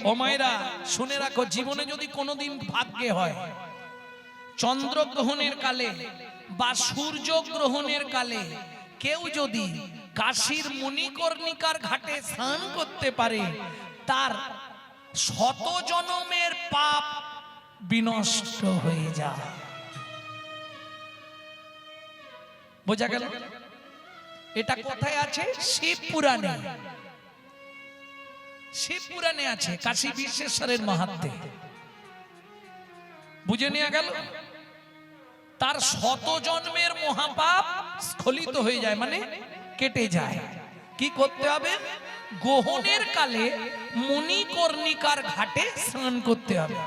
ও মায়েরা শুনে রাখো, জীবনে যদি কোনোদিন ভাগ্যে হয় চন্দ্রগ্রহণের কালে বা সূর্য গ্রহণের কালে কেউ যদি কাশীর মণিকর্ণিকার ঘাটে স্নান করতে পারে, তার শত জনমের পাপ বিনষ্ট হয়ে যায়। বোঝা গেল? এটা কোথায় আছে? শিব পুরাণে। শিব পুরাণে আছে, কাশী বিশ্বেশ্বরের মাহাত্ম্যে। বুঝে নেওয়া গেল? তার শত জন্মের মহাপাপ স্খলিত হয়ে যায়, মানে কেটে যায়। কি করতে হবে? গ্রহণের কালে মণিকর্ণিকার ঘাটে স্নান করতে হবে।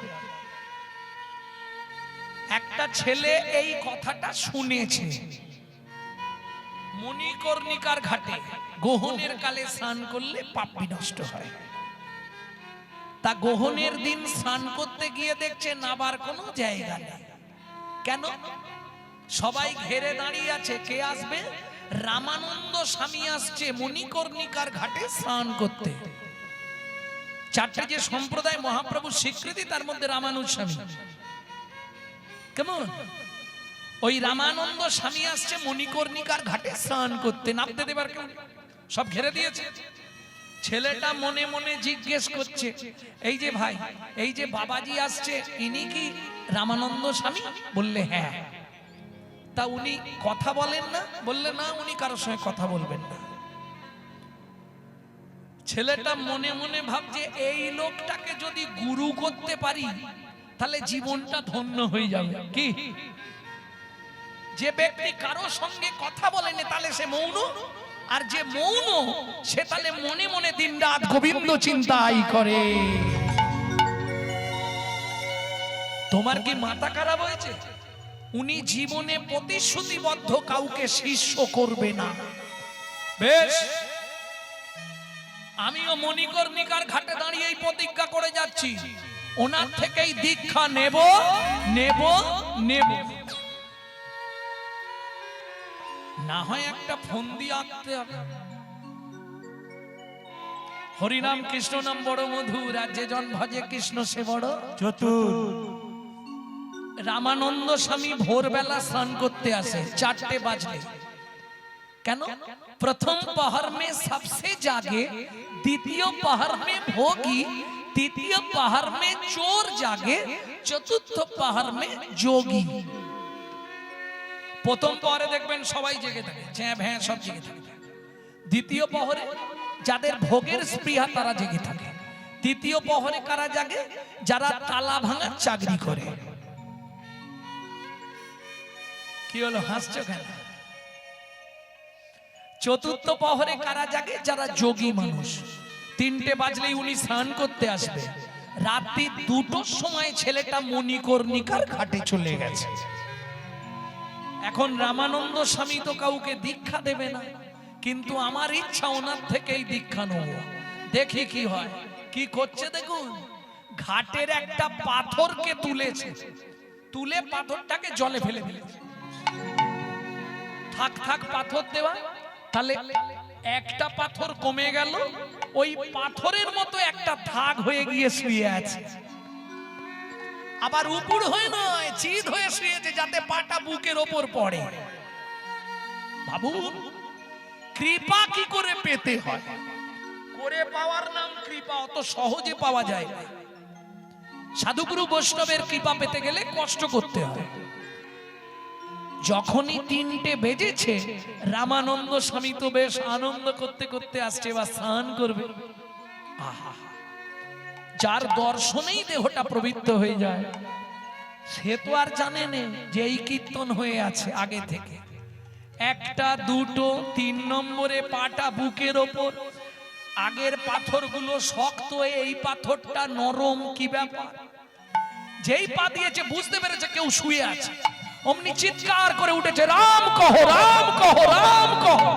একটা ছেলে এই কথাটা শুনেছে, মণিকর্ণিকার ঘাটে গ্রহণের কালে স্নান করলে পাপ বিনষ্ট হয়। তা গ্রহণের দিন স্নান করতে গিয়ে দেখছে নাবার কোনো জায়গা নেই। কেন? সবাই ঘেরে দাঁড়িয়ে আছে, কে আসবে? রামানন্দ স্বামী আসছে মণিকর্ণিকার ঘাটে স্নান করতে। চারটে যে সম্প্রদায় মহাপ্রভুর স্বীকৃতি, তার মধ্যে রামানুজ স্বামী। কেমন? ওই রামানন্দ স্বামী আসছে মণিকর্ণিকার ঘাটে স্নান করতে, নামতে দেবার কেউ সব ঘেরে দিয়েছে। ছেলেটা মনে মনে জিজ্ঞেস করছে, এই যে ভাই, এই যে বাবাজি আসছে, ইনি কি রামানন্দ স্বামী? বললে হ্যাঁ। তা উনি কথা বলেন না? বললে না, উনি কারোর সঙ্গে কথা বলবেন না। ছেলেটা মনে মনে ভাবছে, এই লোকটাকে যদি গুরু করতে পারি তাহলে জীবনটা ধন্য হয়ে যাবে। কি? যে ব্যক্তি কারোর সঙ্গে কথা বলেনি তাহলে সে মৌন, আর যে মৌন সে তাহলে মনে মনে দিনরাত গোবিন্দ চিন্তাই করে। তোমার কি মাথা খারাপ হয়েছে? উনি জীবনে প্রতিশ্রুতিবদ্ধ কাউকে শিষ্য করবে না। বেশ, আমিও মণিকর্ণিকার ঘাটে দাঁড়িয়ে এই প্রতিজ্ঞা করে যাচ্ছি, ওনার থেকেই দীক্ষা নেব নেব নেব। না হয় একটা ফোন দিয়ে আনতে হবে। হরিনাম কৃষ্ণ নাম বড় মধুর, আর যে জন ভজে কৃষ্ণ সে বড় চতুর। রামানন্দ স্বামী ভোরবেলা স্নান করতে আসে 4টে বাজলে। কেন? প্রথম পহর মে সবসে জাগে, দ্বিতীয় পহর মে ভোগী, তৃতীয় পহর মে চোর জাগে, চতুর্থ পহর মে যোগী। প্রথম পহরে দেখবেন সবাই জেগে থাকে, চ্যাঁ ভ্যাঁ সব জেগে থাকে। দ্বিতীয় পহরে যাদের ভোগের স্পৃহা তারা জেগে থাকে। তৃতীয় পহরে কারা জাগে? যারা তালা ভাঙার চাকরি করে। কি হলো, হাসছো কেন? চতুর্থ পহরে কারা জাগে? যারা যোগী মানুষ। 3টে বাজলেই উনি স্নান করতে আসবে। রাত্রি 2টোর সময় ছেলেটা মণিকর্ণিকার ঘাটে চলে গেছে। এখন রামানন্দ স্বামী তো কাউকে দীক্ষা দেবে না, কিন্তু আমার ইচ্ছা ওনার থেকেই দীক্ষা নেব। দেখি কি হয়। কি করছে দেখুন, ঘাটের একটা পাথরকে তুলেছে, তুলে পাথরটাকে জলে ফেলে দিয়েছে। থাক থাক পাথর দেওয়া, তাহলে একটা পাথর কমে গেল, ওই পাথরের মতো একটা দাগ হয়ে গিয়ে শুয়ে আছে। আবার উপর হয়ে নয়, চিত হয়ে শুয়েছে, যাতে পাটা বুকের ওপর পড়ে। বাবু, কৃপা কি করে পেতে হয়? করে পাওয়ার নাম কৃপা, অত সহজে পাওয়া যায় না। সাধুগুরু বৈষ্ণবের কৃপা পেতে গেলে কষ্ট করতে হয়। যখনই 3টে বেজেছে, রামানন্দ স্বামী তো বেশ আনন্দ করতে করতে আসছে, বা স্নান করবে। আহা, যার দর্শনেই দেহটা পবিত্র হয়ে যায়, সে তো আর জানে না যে এই কীর্তন হয়ে আছে আগে থেকে। 1টা 2টো 3 নম্বরে পাটা বুকের ওপর, আগের পাথরগুলো শক্ত, এই পাথরটা নরম। কি ব্যাপার? যেই পা দিয়েছে বুঝতে পেরেছে কেউ শুয়ে আছে, অমনি চিৎকার করে উঠেছে, রাম কহো, রাম কহো, রাম কহো।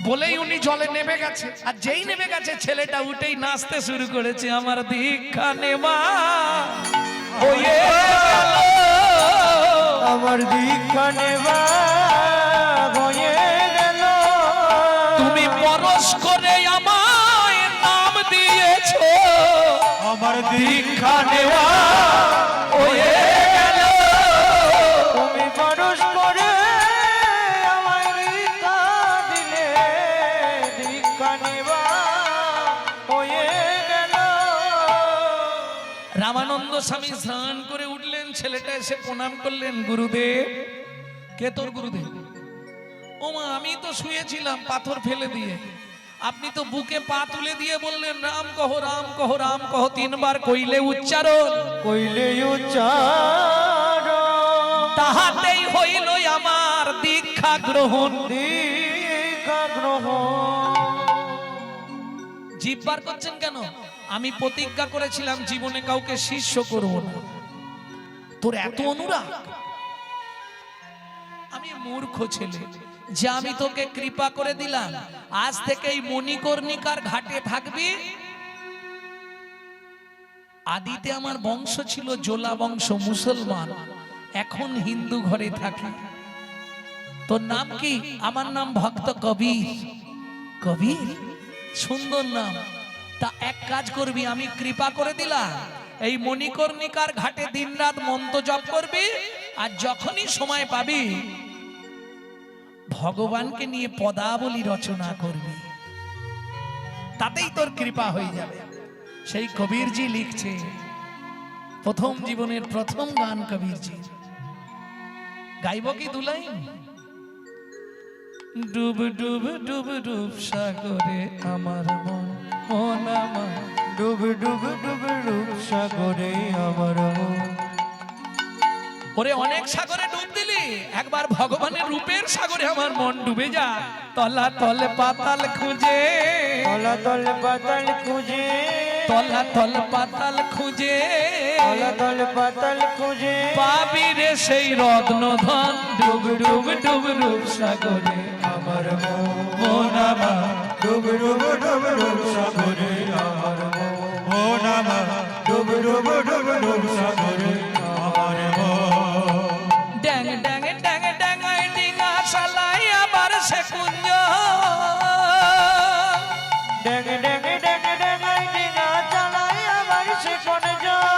বলেই উনি জলে নেমে গেছে। আর যেই নেমে গেছে, ছেলেটা উঠেই নাচতে শুরু করেছে, আমার দীক্ষা নেওয়া হয়ে গেল, আমার দীক্ষা নেওয়া হয়ে গেল। তুমি পরশ করে আমায় আমার দীক্ষা নেওয়া হয়ে গেল। তুমি পরশ করে আমায় দীক্ষা দিলে, দীক্ষা নেওয়া হয়ে গেল। রামানন্দ স্বামী স্নান করে উঠলেন, ছেলেটা এসে প্রণাম করলেন, গুরুদেব। কে তোর গুরুদেব? ও মা, আমি তো শুয়েছিলাম পাথর ফেলে দিয়ে, আপনি তো বুকে পা তুলে দিয়ে বললেন রাম কহ রাম কহ রাম কহ, তিনবার কইলে উচ্চারণ, কইলে উচ্চারণ, তাহাতেই হইল আমার দীক্ষা গ্রহণ। দীক্ষা গ্রহণ। জিভ বার করছেন কেন? আমি প্রতিজ্ঞা করেছিলাম জীবনে কাউকে শিষ্য করব না। তোর এত অনুরাগ? আমি মূর্খ ছেলে যে আমি তোকে কৃপা করে দিলাম, আজ থেকে এই মণিকর্ণিকার ঘাটে থাকবি। আদিতে আমার বংশ ছিল জোলা বংশ, মুসলমান, এখন হিন্দু ঘরে থাকি। তোর নাম কি? আমার নাম ভক্ত কবির। কবির, সুন্দর নাম। তা এক কাজ করবি, আমি কৃপা করে দিলাম, এই মণিকর্ণিকার ঘাটে দিনরাত মন্ত্র জপ করবি, আর যখনই সময় পাবি ভগবানকে নিয়ে পদাবলী রচনা করবি, তাতেই তোর কৃপা হয়ে যাবে। সেই কবিরজি লিখছে, প্রথম জীবনের প্রথম গান কবিরজি। গাইব কি দুলাই? ডুব ডুব ডুব ডুব সাগরে আমার মন, মন আমার ডুব ডুব ডুব ডুব সাগরে আমার মন। ওরে অনেক সাগরে ডুব দিলি, একবার ভগবানের রূপের সাগরে আমার মন ডুবে যা। তলা তলে পাতাল খুঁজে, তলা তল পাতাল খুঁজে, তলা তল পাতাল খুঁজে, তলা তল পাতাল খুঁজে, পাবি রে সেই রত্ন ধন। ডুব ডুব ডুব ডুব সাগরে আমার মন, মন আমার, ডুব ডুব ডুব ডুব সাগরে আমার মন, মন আমার, ডুব ডুব ডুব ডুব সাগরে আমার মন। ড্যাং ড্যাং ড্যাং ড্যাং ওই ডিঙা শালাই আবার সে কুঞ্জ। ড্যাং ড্যাং ড্যাং ড্যাং আই ডিঙা চালাই আমার সে কোন যায়।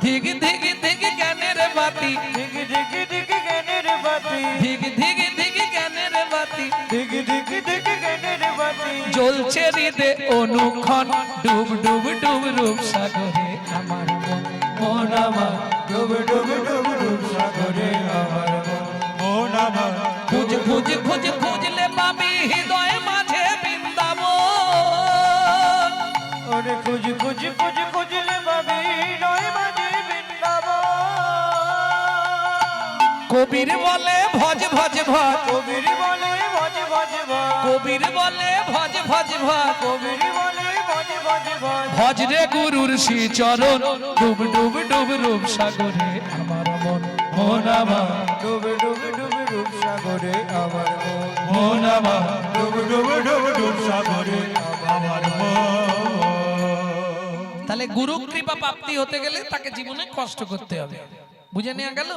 ধিগ ধিগ ধিগ জ্ঞানের বাতি, দিগ দিগ দিগ জ্ঞানের বাতি, ধিগ ধিগ ধিগ জ্ঞানের বাতি, দিগ দিগ দিগ জ্ঞানের বাতি, জ্বলছে হৃদে অনুক্ষণ। ডুব ডুব ডুব রূপ সাগরে আমার মন, মন আমার, ডুব ডুব ডুব ডুব সাগরে আমার মন, মন আমার, খুঁজ খুঁজ খুঁজ খুঁজলে পাবি হৃদয় মাঝে বৃন্দাবন। ওরে খুঁজ খুঁজ খুঁজ খুঁজলে পাবি নয় মাঝে বৃন্দাবন। কবির বলে ভজ ভজ ভজ, কবির বলে ভজ ভজ ভজ, কবির বলে ভজ ভজ ভজ, কবির বলে ভজ ভজ ভজ, ভজ রে গুরুর শ্রী চরণ। ডুব ডুব ডুব রূপ সাগরে আমার মন, মন আমার, ডুব ডুব ডুব ডুব সাগরে আমার মন, মন আমার। ডুব ডুব ডুব ডুব সাগরে আমার মন। তাহলে গুরু কৃপা প্রাপ্তি হতে গেলে তাকে জীবনে কষ্ট করতে হবে। বুঝে নেওয়া গেল?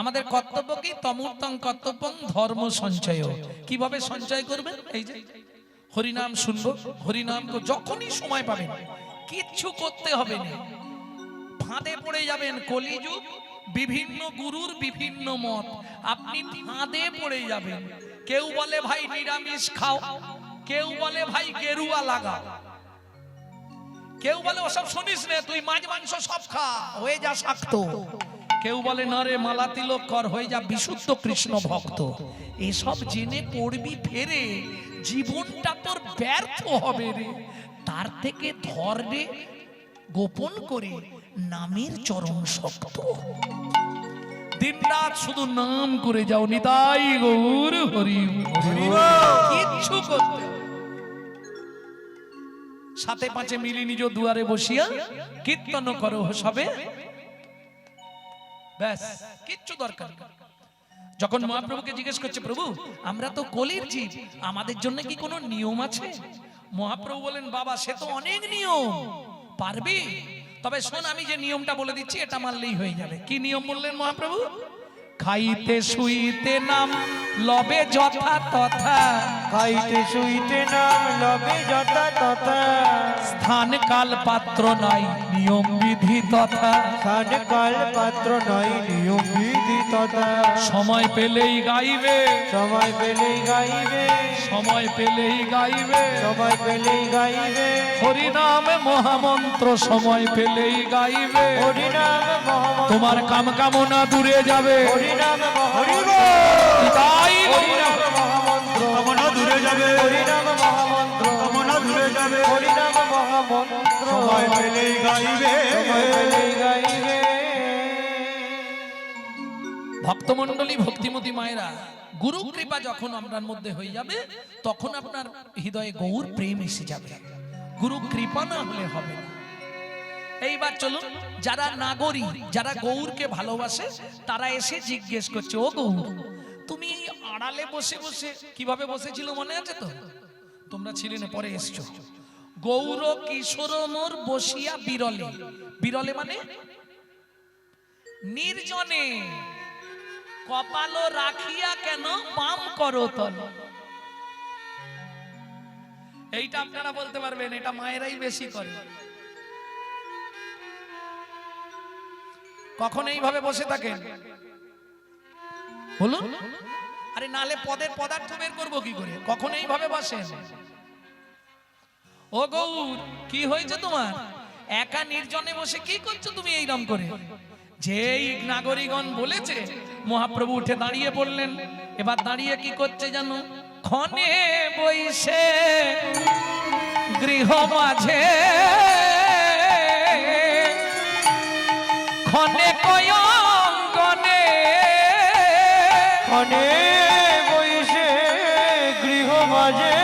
আমাদের কর্তব্য কি? তমূর্তং কর্তব্যং ধর্ম সঞ্চয়। কিভাবে সঞ্চয় করবেন? এই যে হরিনাম শুনবো, হরিনাম যখনই সময় পাবেন, কিচ্ছু করতে হবে না, ফাঁদে পড়ে যাবেন। কলিযুগ, বিভিন্ন গুরুর বিভিন্ন মত, আপনি ফাঁদে পড়ে যাবেন। কেউ বলে ভাই নিরামিষ খাও, কেউ বলে ভাই গেরুয়া লাগাও, কেউ বলে ওসব শুনিস না, তুই মাছ মাংস সব খা, হয়ে যা শাক্ত। কেউ বলে না রে, মালা তিলক কর, হয়ে যা বিশুদ্ধ কৃষ্ণ ভক্ত। এসব জেনে পড়বি ফেরে, জীবনটা তোর ব্যর্থ হবে রে। তার থেকে ধর রে গোপন করে নামের চরণ শক্ত। দিনরাত শুধু নাম করে যাও, নিতাই গৌর হরি হরি। কিচ্ছু করতে হবে। সাথে পাঁচে মিলি নিজ দুয়ারে বসিয়া কীর্তন করো সবে, ব্যাস, কিচ্ছু দরকার নেই। যখন মহাপ্রভুকে জিজ্ঞেস করছে, প্রভু আমরা তো কলির জীব, আমাদের জন্য কি কোনো নিয়ম আছে? মহাপ্রভু বলেন, বাবা সে তো অনেক নিয়ম, পারবি? তবে শোন, আমি যে নিয়মটা বলে দিচ্ছি এটা মানলেই হয়ে যাবে। কি নিয়ম বললেন মহাপ্রভু? খাইতে শুইতে নাম লবে যথা তথা, খাইতে শুইতে নাম লবে যথা তথা, স্থান কাল পাত্র নাই নিয়ম বিধি তথা, স্থান কাল পাত্র নয় নিয়ম বিধি তথা, সময় পেলেই গাইবে, সময় পেলেই গাইবে, সময় পেলেই গাইবে, সময় পেলেই গাইবে, হরিনাম মহামন্ত্র সময় পেলেই গাইবে, হরিনাম মহামন্ত্র, তোমার কাম কামনা দূরে যাবে। হরিনাম মহামন্ত্র, তাই হরিনাম মহামন্ত্র, কামনা দূরে যাবে, হরিনাম মহামন্ত্র, কামনা দূরে যাবে, হরিনাম মহামন্ত্র, সময় পেলেই গাইবে, সময় পেলেই গাইবে। ভক্তমণ্ডলী ভক্তিমতী মায়েরা, গুরু কৃপা যখন আপনার মধ্যে হয়ে যাবে তখন আপনার হৃদয়ে গৌর প্রেম এসে যাবে। গুরু কৃপা না হলে হবে না। এইবার চলুন, যারা নাগরী, যারা গৌরকে ভালোবাসে তারা এসে জিজ্ঞেস করছে, ও গৌর, তুমি এই আড়ালে বসে বসে কিভাবে বসেছিল মনে আছে তো? তোমরা ছিলে না, পরে এসছো। গৌর কিশোর মোর বসিয়া বিরলে, বিরলে মানে নির্জনে, কপাল রাখিয়া কেন পাম করো তল। এইটা আপনারা বলতে পারবেন, এটা মায়েরাই বেশি করে। কখন এইভাবে বসে থাকেন বলুন? আরে নালে পদের পদার্থ বের করবো কি করে? কখন এইভাবে বসেন? ও গৌর, কি হয়েছে তোমার? একা নির্জনে বসে কি করছো তুমি এইরকম করে? যেই নাগরিকগণ বলেছে, মহাপ্রভু উঠে দাঁড়িয়ে বললেন। এবার দাঁড়িয়ে কি করছে জানো? ক্ষণে বইসে গৃহ মাঝে, ক্ষণে কয়ঙ্গনে, ক্ষণে বইসে গৃহ মাঝে,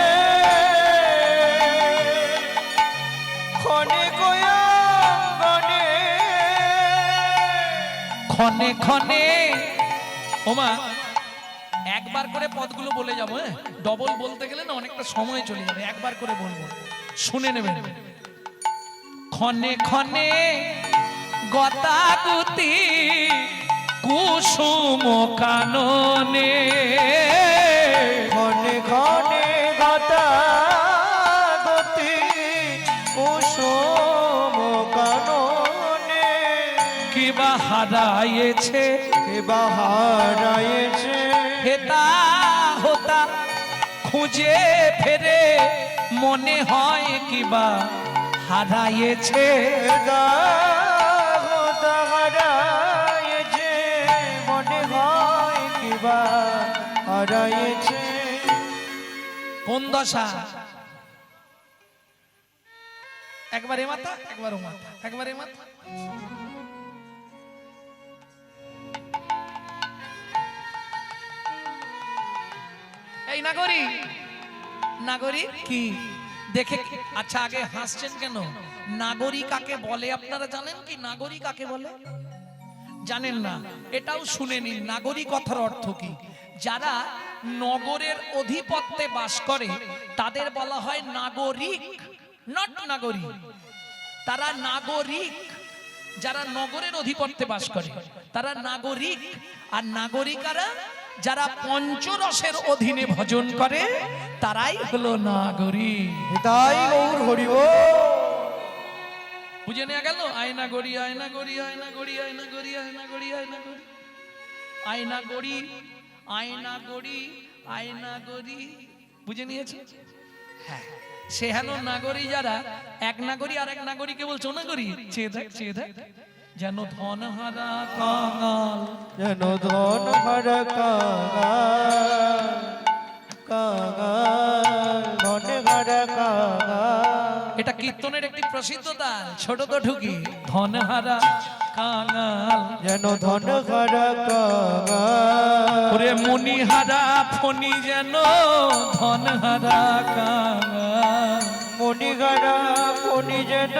ক্ষণে কয়ঙ্গনে, ক্ষণে ক্ষণে। ওমা, একবার করে পদগুলো বলে যাবো, হ্যাঁ? ডবল বলতে গেলে না অনেকটা সময় চলে যাবে, একবার করে বলবো, শুনে নেবেন। ক্ষণে ক্ষণে গতাগুতি কুসুম কাননে, ক্ষণে ক্ষণে গতা গতি কুসুম কাননে, কিবা হারাইছে কিবা হারাইছে, হেতা হোতা খুঁজে ফেরে, মনে হয় কিবা হারাইছে, হেতা হোতা হারাইছে, মনে হয় কিবা হারাইছে। কোন দশা? একবার এ মাথা, একবার ও মাথা, একবার এ মাথা। এই নাগরী, নাগরী কি দেখে? আচ্ছা, আগে হাসছেন কেন? নাগরী কাকে বলে আপনারা জানেন কি? নাগরী কাকে বলে জানেন না? এটাও শুনে নিন, নাগরী কথার অর্থ কি। যারা নগরের অধিপত্যে বাস করে তাদের বলা হয় নাগরিক, নট নাগরী। তারা নাগরিক। যারা নগরের অধিপত্যে বাস করে তারা নাগরিক। আর নাগরিকারা যারা পঞ্চরসের অধীনে ভজন করে তারাই হলো নাগরিক। তাই গৌর হরিব। বুঝে নেওয়া গেল? আয়না গড়ি, আয়না গড়ি, আয়না গড়ি, আয়না গড়ি, আয়না গড়ি, আয়না গড়ি, আয়না গড়ি, আয়না গড়ি, আয়না গড়ি। বুঝে নিয়েছে? হ্যাঁ, সে হেন নাগরী যারা এক নাগরী আর এক নাগরীকে বলছো নাগরী, চেয়ে দেখ, চেয়ে দেখ, যেন ধন হারা কাঙাল, যেন ধন হারা কাঙাল, কাঙাল, ধন হারা কাঙাল। এটা কীর্তনের একটি প্রসিদ্ধ তাল, ছোট তো ঢুকি। ধন হারা কাঙাল, যেন ধন হারা কাঙাল, ওরে মনি হারা ফণি যেন ধন হারা কাঙাল, মণিহারা ফণি যেন,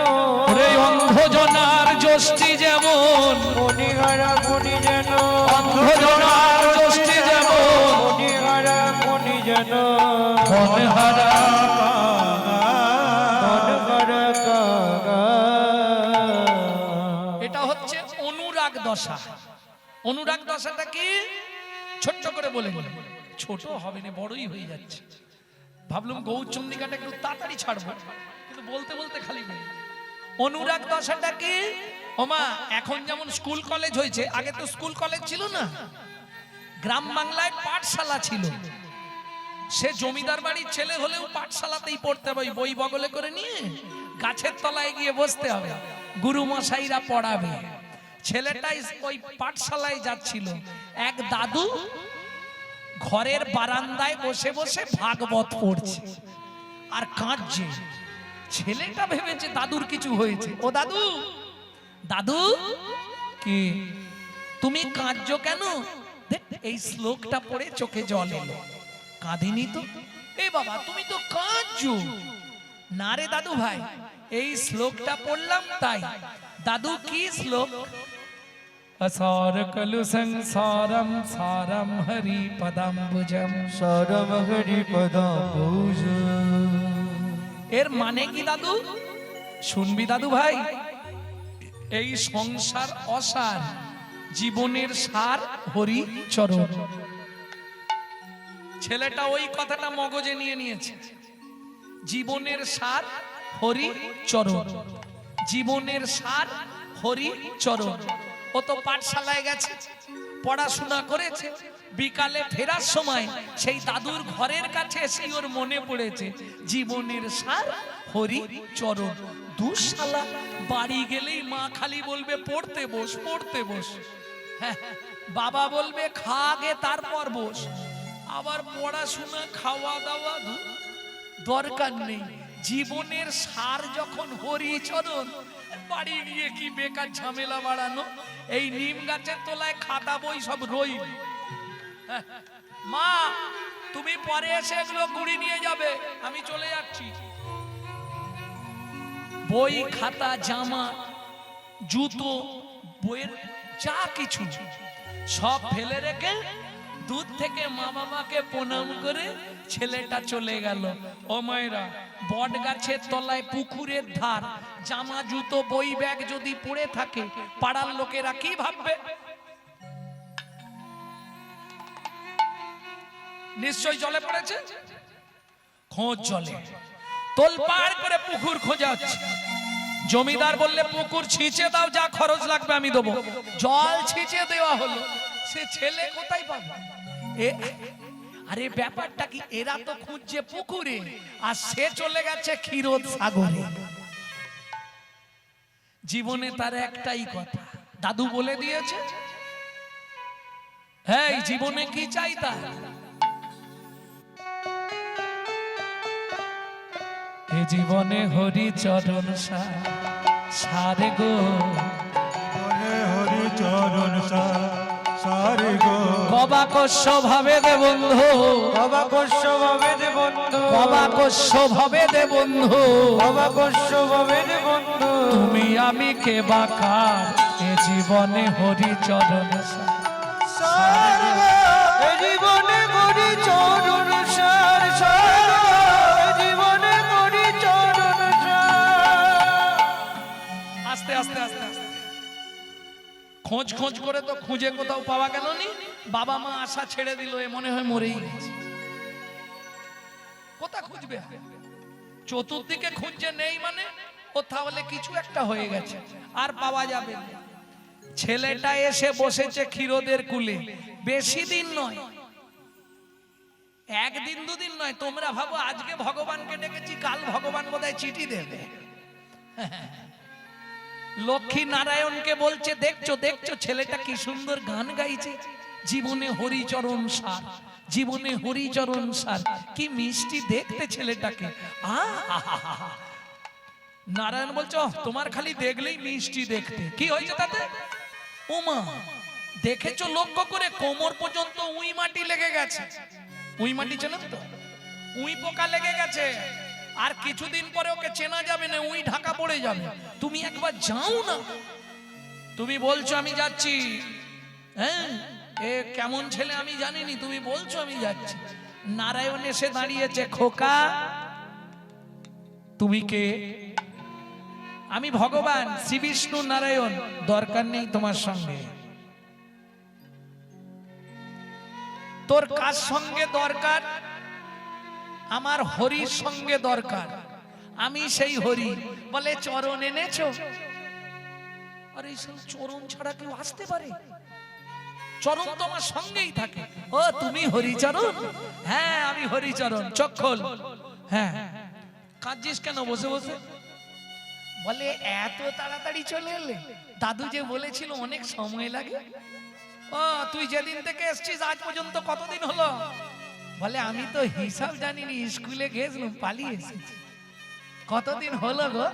ওরে অন্ধজনার যষ্টি যেমন, মণিহারা ফণি যেন, অন্ধজনার যষ্টি যেমন মণিহারা ফণি যেন, ধন হারা। ধন হারা কাঙাল। এটা হচ্ছে অনুরাগ দশা। অনুরাগ দশাটা কি ছোট্ট করে বলে বলে, ছোট হবে না, বড়ই হয়ে যাচ্ছে। ভাবলাম গৌরচন্দ্রিকাটা একটু তাড়াতাড়ি ছাড়বো, কিন্তু বলতে বলতে খালি বলি। অনুরাগ দশাটা কি? ওমা, এখন যেমন স্কুল কলেজ হয়েছে, আগে তো স্কুল কলেজ ছিল না, গ্রাম বাংলায় পাঠশালা ছিল। সে জমিদার বাড়ির ছেলে হলেও পাঠশালাতেই পড়তে হবে, বই বগলে করে নিয়ে গাছের তলায় গিয়ে বসতে হবে, গুরু মশাইরা পড়াবে। ছেলেটাই ওই পাঠশালায় যাচ্ছিল, এক দাদু ঘরের বারান্দায় বসে বসে ভাগবত পড়ছে আর কাঁদছে। ছেলেটা ভেবেছে দাদুর কিছু হয়েছে। ও দাদু, দাদু কি তুমি কাঁদছো কেন? এই শ্লোকটা পড়ে চোখে জল এলো। কাঁদিনি তো। এ বাবা, তুমি তো কাঁদছো। না রে দাদু ভাই, এই শ্লোকটা পড়লাম তাই। দাদু কি শ্লোক? असार कलु संसारम सारम हरि पदाम्बुजम সারম হরি পদাম্বুজ। এর মানে কি দাদু? শুনবি দাদু ভাই, এই সংসার অসার, জীবনের সার হরি চরণ। ছেলেটা ওই কথাটা মগজে নিয়ে নিয়েছে। জীবনের সার হরি চরণ, জীবনের সার হরি চরণ। ও তো পাঠশালায় গেছে, পড়াশোনা করেছে, বিকালে ফেরার সময় সেই দাদুর ঘরের কাছে এসে ওর মনে পড়েছে জীবনের সার হরি চরণ। দুঃশালা বাড়ি গেলেই মা খালি বলবে পড়তে বস, পড়তে বস। হ্যাঁ, বাবা বলবে খা গে তারপর বস। আবার পড়াশোনা খাওয়া দাওয়া দরকার নেই। জীবনের সার যখন হরিচরণ, বাড়ি গিয়ে কি বেকার ঝামেলা বাড়ানো। এই নিম গাছের তলায় খাতা বই সব রই। মা, তুমি পরে এসে এগুলো গুড়ি নিয়ে যাবে, আমি চলে যাচ্ছি। বই খাতা জামা জুতো বইয়ের যা কিছু সব ফেলে রেখে দূর থেকে মা বাবাকে প্রণাম করে ছেলেটা চলে গেল। ও মায়েরা, বট গাছের তলায় পুকুরের ধার, জামা জুতো বই ব্যাগ যদি পড়ে থাকে, পাড়ার লোকেরা কি ভাববে? নিশ্চয় জলে পড়েছে। খোঁজ জলে তোলপাড় করে পুকুর খোঁজা হচ্ছে। জমিদার বললে পুকুর ছিঁচে দাও, যা খরচ লাগবে আমি দেবো। জল ছিঁচে দেওয়া হলো, সে ছেলে কোথায় পাবে? আরে ব্যাপারটা কি, এরা তো খুঁজছে পুকুরে আর সে চলে গেছে ক্ষীরোদ সাগরে। জীবনে তার একটাই কথা, দাদু বলে দিয়েছে, হ্যাঁ জীবনে কি চাই তার? এ জীবনে হরি চরণ সারে গো, বলে হরি চরণ সারে গো। কবা কস্য ভাবে দে বন্ধু, বাবা কস্য ভাবে দে বন্ধু, কবা কস্য ভাবে দে বন্ধু, বাবা কস্য ভাবে দে বন্ধু। তুমি আমি কে বাকার, এ জীবনে হরি চরণ সারে গো। এ জীবনে হরি চরণ সার সারে গো। এ জীবনে হরি চরণ সার। আস্তে আস্তে আস্তে আস্তে খোঁজ খোঁজ করে তো খুঁজে কোথাও পাওয়া গেল নি। বাবা মা আশা ছেড়ে দিল, এ মনে হয় মরেই গেছে। কোথা খুঁজবে? চতুর্দিকে খুঁজছে, নেই মানে ও তাহলে কিছু একটা হয়ে গেছে, আর পাওয়া যাবে না। ছেলেটা এসে বসেছে ক্ষীরোদের কুলে। বেশি দিন নয়, একদিন দুদিন নয়। তোমরা ভাবো আজকে ভগবানকে ডেকেছি, কাল ভগবান বোধহয় চিঠি দেবে। লক্ষ্মী নারায়ণকে বলছে, দেখছো দেখছো ছেলেটা কি সুন্দর গান গাইছে, জীবনে হরিচরণ সার, জীবনে হরিচরণ সার। কি মিষ্টি দেখতে ছেলেটাকে। নারায়ণ বলছো তোমার খালি দেখলেই মিষ্টি দেখতে, কি হয়েছে তাতে? ওমা, দেখেছো লক্ষ্য করে, কোমর পর্যন্ত উই মাটি লেগে গেছে। উই মাটি চেনেন তো? উই পোকা লেগে গেছে, আর কিছুদিন পরে ওকে চেনা যাবে না, উই ঢাকা পড়ে যাবে। তুমি একবার যাও না। তুমি বলছো আমি যাচ্ছি, হ্যাঁ এ কেমন ছেলে আমি জানিনি, তুমি বলছো আমি যাচ্ছি। নারায়ণ এসে দাঁড়িয়েছে, খোকা তুমি কে? আমি ভগবান শ্রী বিষ্ণু নারায়ণ, দরকার নেই তোমার সঙ্গে। তোর কার সঙ্গে দরকার? আমার হরির সঙ্গে দরকার। আমি সেই হরি। বলে চরণ এনেছো? আরে সেই চরণ ছাড়া কেউ আসতে পারে? চরণ তোমার সঙ্গেই থাকে। ও তুমি হরিচরণ? হ্যাঁ আমি হরিচরণ। চোখ খোল। হ্যাঁ কাঁদছিস কেন বসে বসে? বলে এত তাড়াতাড়ি চলে এলে? দাদু যে বলেছিল অনেক সময় লাগে। ও তুই যেদিন থেকে এসছিস আজ পর্যন্ত কতদিন হলো? বলে আমি তো হিসাব জানিনি, স্কুলে গেছিলাম পালিয়ে এসেছি। কতদিন হলো গো?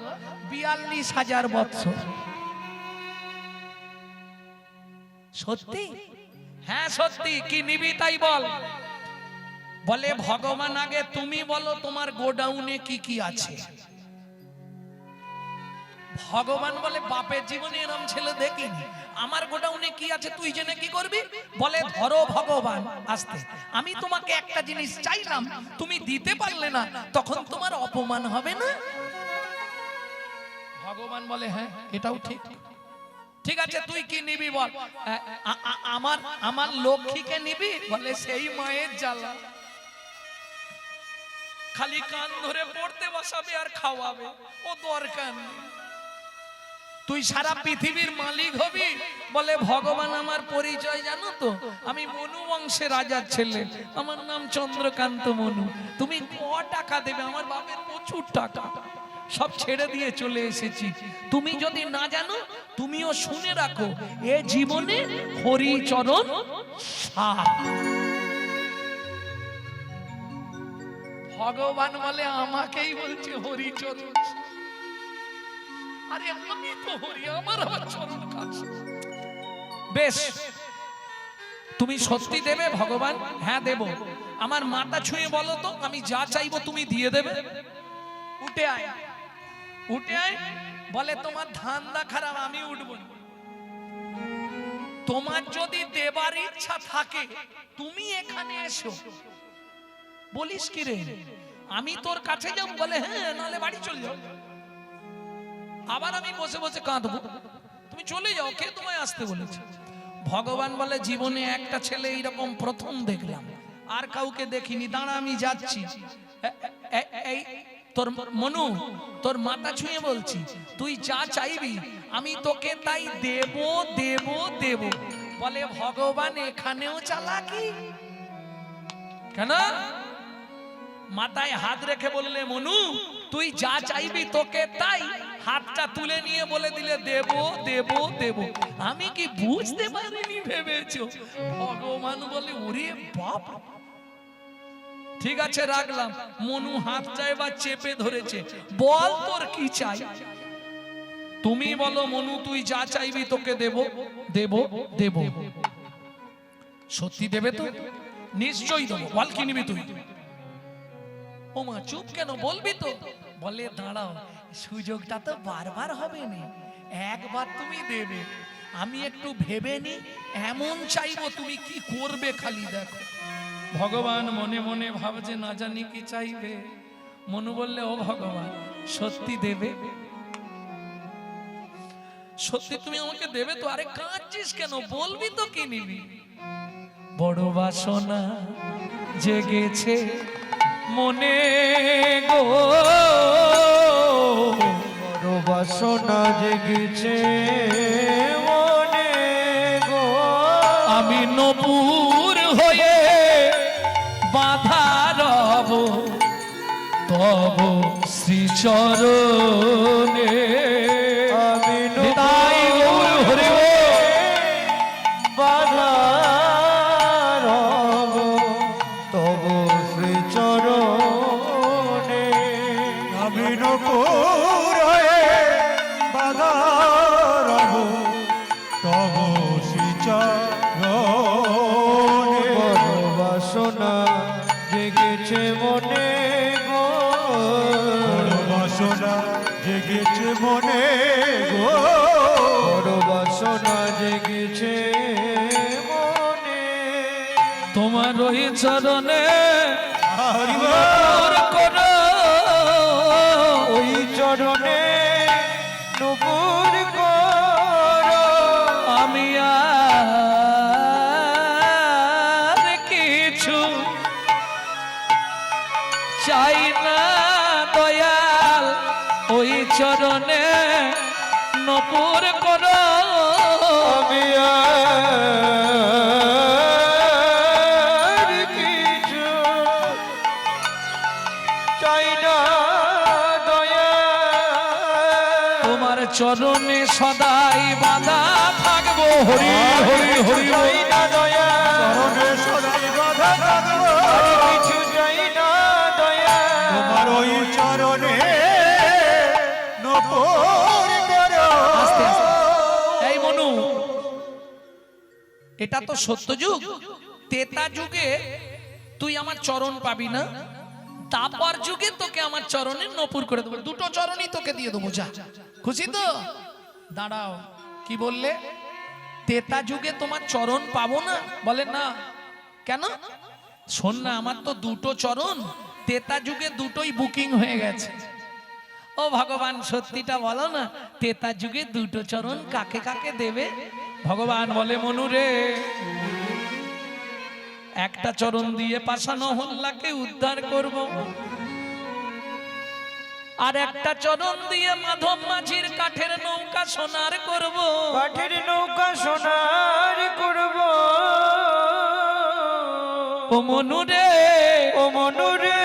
42,000 বৎসর। সত্যি? হ্যাঁ সত্যি। কি নিবি তাই বল। বলে ভগবান আগে তুমি বলো তোমার গোডাউনে কি কি আছে। ভগবান বলে বাপের জীবনে এরম ছেলে দেখিনি, আমার গোডাউনে কি আছে তুই জেনে কি করবি? বলে ধরো ভগবান আসতে, আমি তোমাকে একটা জিনিস চাইলাম তুমি দিতে পারলে না, তখন তোমার অপমান হবে না? ভগবান বলে হ্যাঁ এটাও ঠিক। ঠিক আছে তুই কি নিবি বল। আমার লক্ষ্মীকে নিবি? বলে সেই মায়ের জ্বালা, খালি কান ধরে পড়তে বসাবে আর খাওয়াবে, ও দরকার নেই। তুই সারা পৃথিবীর মালিক হবি? বলে ভগবান আমার পরিচয় জানো তো, আমি মনু বংশের রাজার ছেলে, আমার নাম চন্দ্রকান্ত মনু। তুমি ক টাকা দেবে? আমার বাপের প্রচুর টাকা, সব ছেড়ে দিয়ে চলে এসেছি। তুমি যদি না জানো তুমিও শুনে রাখো, এ জীবনে হরিচরণ সাহা। ভগবান বলে আমাকেই বলছে হরিচরণ। আরে আমি তো হরি, আমার আবার চরণ কাছে। বেশ তুমি সত্যি দেবে? ভগবান হ্যাঁ দেব। আমার মাথা ছুঁয়ে বলো তো, আমি যা চাইবো তুমি দিয়ে দেবে? উঠে আয়, উঠে আয়। বলে তোমার ধান্দা খারাপ, আমি উঠবো না। তোমার যদি দেবার ইচ্ছা থাকে তুমি এখানে এসো। বলিস কি রে আমি তোর কাছে যাব? বলে হ্যাঁ, নাহলে বাড়ি চলে যাও। আবার আমি বসে বসে কাঁদবো? তুমি চলে যাও, কে তোমায় আসতে বলেছে? ভগবান বলে জীবনে একটা ছেলে এইরকম প্রথম দেখলাম, আর কাউকে দেখিনি। দাঁড়া আমি যাচ্ছি। এই তোর মনু, তোর মাথা ছুঁয়ে বলছি, তুই যা চাইবি আমি তোকে তাই দেব দেব দেব। বলে ভগবান এখানেও চালাকি কেন? মাথায় হাত রেখে বললে মনু তুই যা চাইবি তোকে তাই। হাতটা তুলে নিয়ে বলে দিলে দেব দেব দেব। আমি কি বুঝতে পারিনি ভেবেছো? ভগবান বলে ওরে বাপ, ঠিক আছে রাখলাম। মনু হাতটা এবার চেপে ধরেছে। বল তোর কি চাই? তুমি বলো মনু, তুই যা চাইবি তোকে দেব দেব দেব। সত্যি দেবে তো? নিশ্চয়ই দেবো। বল কি নিবি তুই? ও মা চুপ কেন, বলবি তো? বলে দাঁড়াও, সুযোগটা তো বারবার হবে না, একবার তুমি দেবে। আমি একটু ভেবে নি, এমন চাইবো তুমি কি করবে খালি দেখো। ভগবান মনে মনে ভাবছে না জানি কি চাইবে। মনু বললে ও ভগবান সত্যি দেবে? সত্যি তুমি আমাকে দেবে তো? আরে কাঁদছিস কেন, বলবি তো কি নিবি? বড় বাসনা জেগেছে মনে গো, বড় বাসনা জেগেছে মনে গো, আমি নপুর হয়ে বাধা রব তব শ্রীচরণে। আমি নিতাই গৌর হরি বাধা রব তব শ্রীচরণে। আমি নপুর হয়ে বাধা রব তব শ্রীচরণে। বড় বাসনা জেগেছে মনে গো, বড় বাসনা জেগেছে মনে গো, বড় বাসনা জেগেছে মনে। তোমার ওই চরণে হরিবল করো, ওই চরণে নপুর করো। আমি আর কি চরণে নপুর করো আমি আর কিছু চাই না দয়া, তোমার চরণে সদাই বাঁধা থাকবো হরি হরি হরি চাই না দয়া, চরণে সদাই বাঁধা থাকবো। আর কিছু চাই না দয়া, তোমার ওই চরণে নপুর করো। আস্তে আস্তে। এই মনু, এটা তো সত্য যুগ, তেতা যুগে তুই আমার চরণ পাবি না, তারপর যুগে তোকে আমার চরণে নপুর করে দেবো, দুটো চরণই তোকে দিয়ে দেবো, যা। খুশি তো? দাঁড়াও, কি বললে? তেতা যুগে তোমার চরণ পাবো না? বলে না, কেন? শোন না, আমার তো দুটো চরণ তেতা যুগে দুটোই বুকিং হয়ে গেছে। ও ভগবান, সত্যিটা বলো না, তেতা যুগে দুটো চরণ কাকে কাকে দেবে? ভগবান বলে, মনু রে, একটা চরণ দিয়ে পাষাণ হল্লাকে উদ্ধার করব, আর একটা চরণ দিয়ে মাধব মাঝির কাঠের নৌকা সোনার করব। কাঠের নৌকা সোনার করব। ও মনু রে, ও মনুরে,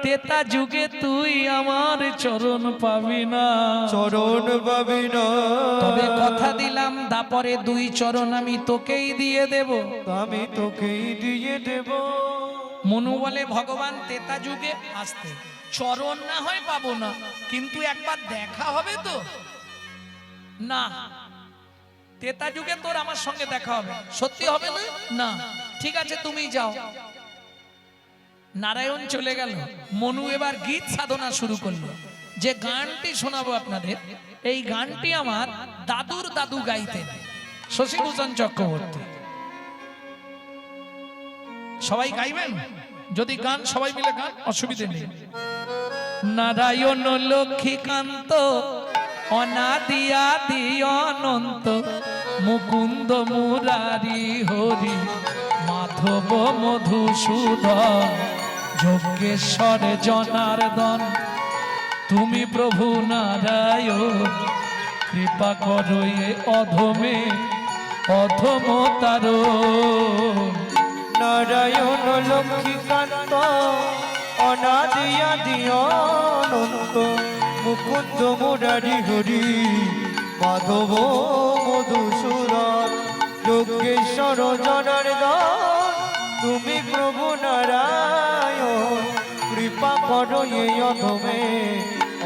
তেতা যুগে তুই আমার চরণ পাবি না, চরণ পাবি না, তবে কথা দিলাম দাপরে দুই চরণ আমি তোকেই দিয়ে দেব। আমি তোকেই দিয়ে দেব। মনু বলে, ভগবান তেতা যুগে আসতে চরণ না হয় পাবো না, কিন্তু একবার দেখা হবে তো? না, তেতা যুগে তোর আমার সঙ্গে দেখা হবে, সত্যি হবে না? না, ঠিক আছে, তুমি যাও। নারায়ণ চলে গেল, মনু এবার গীত সাধনা শুরু করলো। যে গানটি শোনাবো আপনাদের, এই গানটি আমার দাদুর দাদু গাইতেন, শশীভূষণ চক্রবর্তী। সবাই গাইবেন? যদি গান সবাই মিলে গান, অসুবিধে নেই। নারায়ণ লক্ষ্মীকান্ত অনাদি আদি অনন্ত মুকুন্দ মুরারি হরি মাধব মধুসূদন যজ্ঞেশ্বর জনার্দন তুমি প্রভু নারায়ণ কৃপা করো এ অধমে অধমতারণ। নারায়ণ লক্ষ্মীকান্ত অনাদি আদি অনন্ত মুকুন্দ মুরারি হরি মাধব মধুসূদন যজ্ঞেশ্বর জনার্দন তুমি প্রভু নারায়ণ কৃপা করো এই অধমে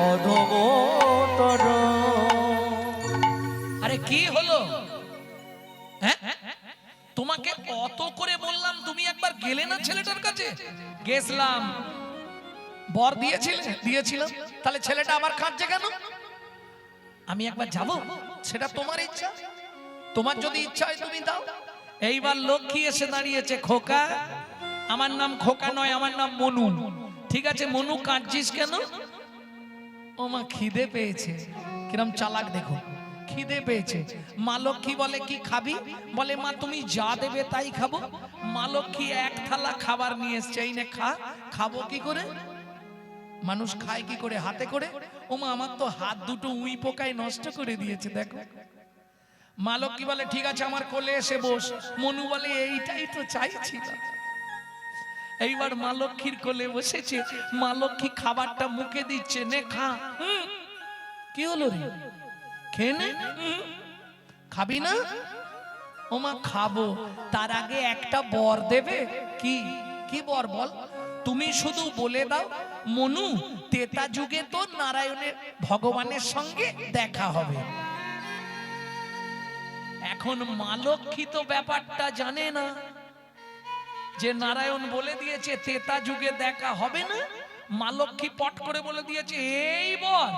অধমতর। আরে কি হলো? হ্যাঁ, তোমাকে কত করে বললাম, তুমি একবার গেলে না ছেলেটার কাছে? গেছলাম, বর দিয়েছিলাম, তাহলে ছেলেটা আবার কাঁদছে কেন? আমি একবার যাব, সেটা তোমার ইচ্ছা, তোমার যদি ইচ্ছা হয় তুমি দাও। এইবার লক্ষ্মী এসে দাঁড়িয়েছে, খোকা, আমার নাম খোকা নয়, আমার নাম মনু। ঠিক আছে মনু, কাঁদছিস কেন? ও মা, খিদে পেয়েছে। কিরম চালাক দেখো, খিদে পেয়েছে। মা লক্ষ্মী বলে, কি খাবি? বলে, মা তুমি যা দেবে তাই খাবো। মা লক্ষ্মী এক থালা খাবার নিয়ে এসছে, এই নে খা। খাবো কি করে? মানুষ খায় কি করে? হাতে করে। ও মা, আমার তো হাত দুটো উই পোকায় নষ্ট করে দিয়েছে, দেখো। মা লক্ষ্মী বলে, ঠিক আছে আমার কোলে এসে বস। মনু বলে, এইটাই তো চাইছিলাম। এইবার মা লক্ষ্মীর কোলে বসেছে, মা লক্ষ্মী খাবারটা মুখে দিচ্ছে, নে খা। কি হলো রে, খেয়ে নে। খাবি না? ও মা, খাবো, তার আগে একটা বর দেবে। কি কি বর বল? তুমি শুধু বলে দাও, মনু তেতা যুগে তো নারায়ণের ভগবানের সঙ্গে দেখা হবে। এখন মা লক্ষ্মী তো ব্যাপারটা জানে না, যে নারায়ণ বলে দিয়েছে তেতা যুগে দেখা হবে না। মা লক্ষ্মী পট করে বলে দিয়েছে, এই বল,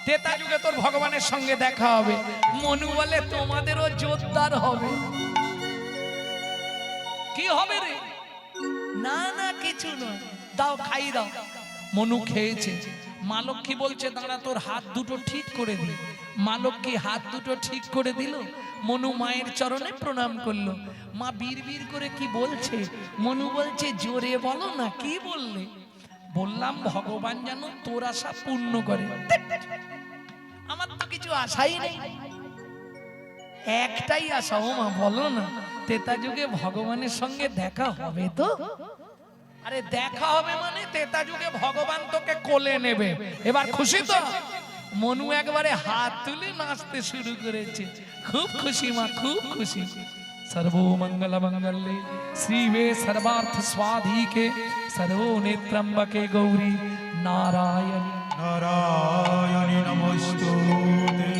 তেতা যুগে তোর ভগবানের সঙ্গে দেখা হবে। মনু বলে, তোমাদেরও জোরদার হবে। কি হবে রে? না না, কিছু নয়, দাও, খাই দাও। মনু খেয়েছে। মা লক্ষ্মী বলছে, দাঁড়া, তোর হাত দুটো ঠিক করে দি। মা লক্ষ্মী হাত দুটো ঠিক করে দিল। মনু মায়ের চরণে প্রণাম করলো। মা বীর বীর করে কি বলছে? মনু বলছে, জোরে বলো না, কি বললে? বললাম ভগবান যেন তোর আশা পূর্ণ করে। আমার তো কিছু আশাই নেই, একটাই আশা। ও মা বলো না, তেতা যুগে ভগবানের সঙ্গে দেখা হবে তো? আরে দেখা হবে মানে তেতা যুগে ভগবান তোকে কোলে নেবে। এবার খুশি তো? মনু একবারে হাত তুলে নাচতে শুরু করেছে। খুব খুশি মা, খুব খুশি। সর্বমঙ্গল মঙ্গলে শ্রীবে সর্বার্থ স্বাধিকে সর্বো নেত্রম্বকে গৌরী নারায়ণী নারায়ণী নমস্তুতে।